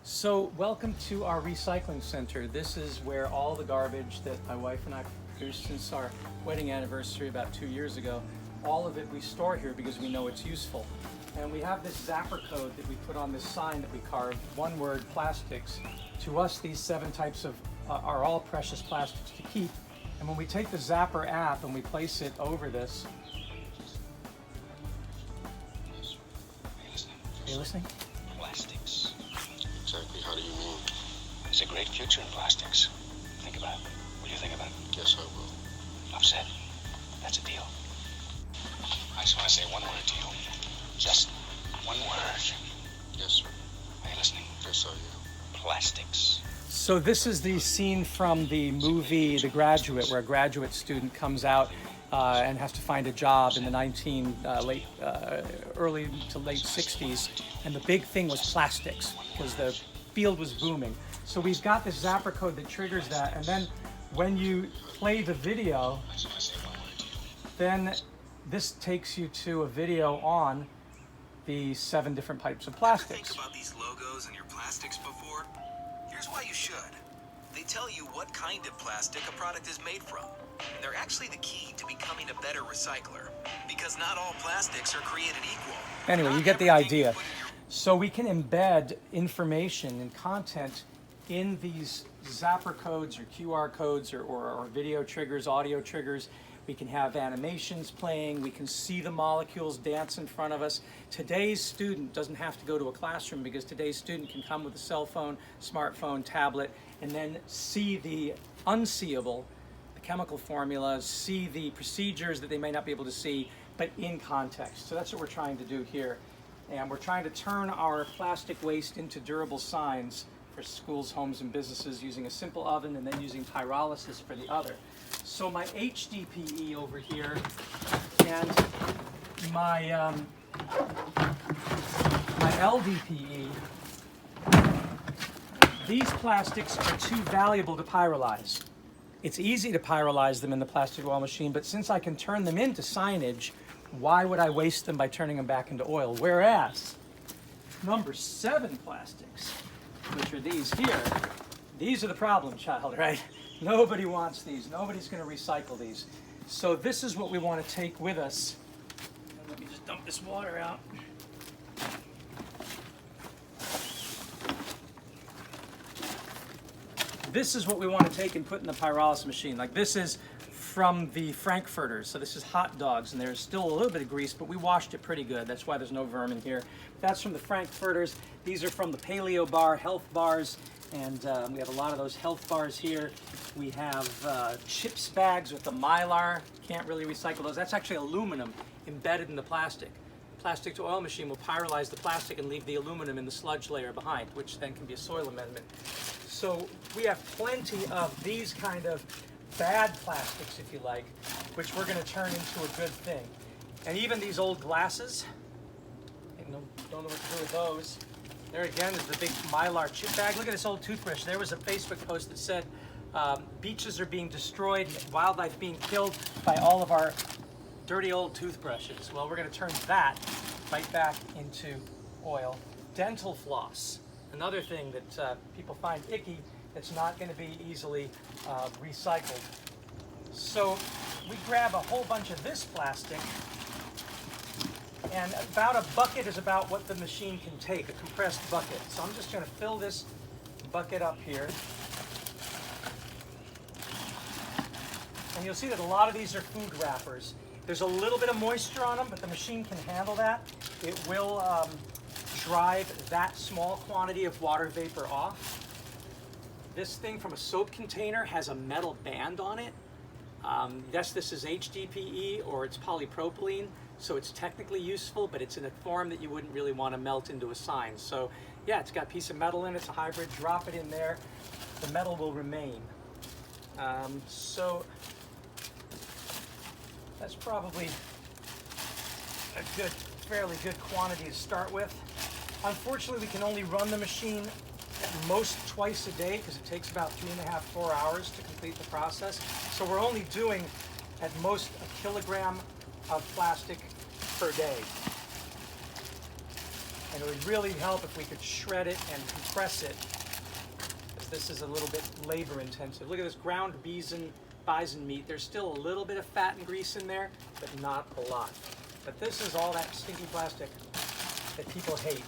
So welcome to our recycling center. This is where all the garbage that my wife and I produced since our wedding anniversary about 2 years ago, all of it we store here because we know it's useful. And we have this zapper code that we put on this sign that we carved, one word, plastics. To us, these 7 types of are all precious plastics to keep. And when we take the Zapper app and we place it over this, are you listening? Plastics. Exactly, how do you mean? There's a great future in plastics. Think about it. Will you think about it? Yes, I will. Enough said. That's a deal. I just want to say one word to you. Just one word. Yes, sir. Are you listening? Yes, I am. Plastics. So this is the scene from the movie The Graduate, where a graduate student comes out and has to find a job in the early to late 60s. And the big thing was plastics, because the field was booming. So we've got this Zapper code that triggers that. And then when you play the video, I just want to say one word to you. then this takes you to a video on the 7 different types of plastics. Think about these logos and your plastics before? Here's why you should. They tell you what kind of plastic a product is made from. And they're actually the key to becoming a better recycler. Because not all plastics are created equal. Anyway, you Not get the everything you idea. put in your So we can embed information and content in these Zapper codes or QR codes or video triggers, audio triggers. We can have animations playing. We can see the molecules dance in front of us. Today's student doesn't have to go to a classroom because today's student can come with a cell phone, smartphone, tablet, and then see the unseeable, the chemical formulas, see the procedures that they may not be able to see, but in context. So that's what we're trying to do here. And we're trying to turn our plastic waste into durable signs for schools, homes, and businesses using a simple oven and then using pyrolysis for the other. So my HDPE over here and my LDPE, these plastics are too valuable to pyrolyze. It's easy to pyrolyze them in the plastic oil machine, but since I can turn them into signage, why would I waste them by turning them back into oil? Whereas number 7 plastics, which are these here, these are the problem child, right? Nobody wants these. Nobody's going to recycle these. So this is what we want to take with us. And let me just dump this water out. This is what we want to take and put in the pyrolysis machine. Like this is from the Frankfurters. So this is hot dogs, and there's still a little bit of grease, but we washed it pretty good. That's why there's no vermin here. That's from the Frankfurters. These are from the Paleo Bar health bars, and we have a lot of those health bars here. We have chips bags with the Mylar. Can't really recycle those. That's actually aluminum embedded in the plastic. Plastic to oil machine will pyrolyze the plastic and leave the aluminum in the sludge layer behind, which then can be a soil amendment. So we have plenty of these kind of bad plastics, if you like, which we're going to turn into a good thing. And even these old glasses, I don't know what to do with those. There again is the big Mylar chip bag. Look at this old toothbrush. There was a Facebook post that said beaches are being destroyed, wildlife being killed by all of our dirty old toothbrushes. Well, we're going to turn that right back into oil. Dental floss, another thing that people find icky, that's not going to be easily recycled. So we grab a whole bunch of this plastic, and about a bucket is about what the machine can take, a compressed bucket. So I'm just going to fill this bucket up here. And you'll see that a lot of these are food wrappers. There's a little bit of moisture on them, but the machine can handle that. It will drive that small quantity of water vapor off. This thing from a soap container has a metal band on it. Yes, this is HDPE or it's polypropylene, so it's technically useful, but it's in a form that you wouldn't really want to melt into a sign. So yeah, it's got a piece of metal in it, it's a hybrid, drop it in there, the metal will remain. So that's probably a good, fairly good quantity to start with. Unfortunately, we can only run the machine at most twice a day because it takes about 3.5, 4 hours to complete the process. So we're only doing at most 1 kilogram of plastic per day. And it would really help if we could shred it and compress it, because this is a little bit labor intensive. Look at this ground bison meat. There's still a little bit of fat and grease in there, but not a lot. But this is all that stinky plastic that people hate.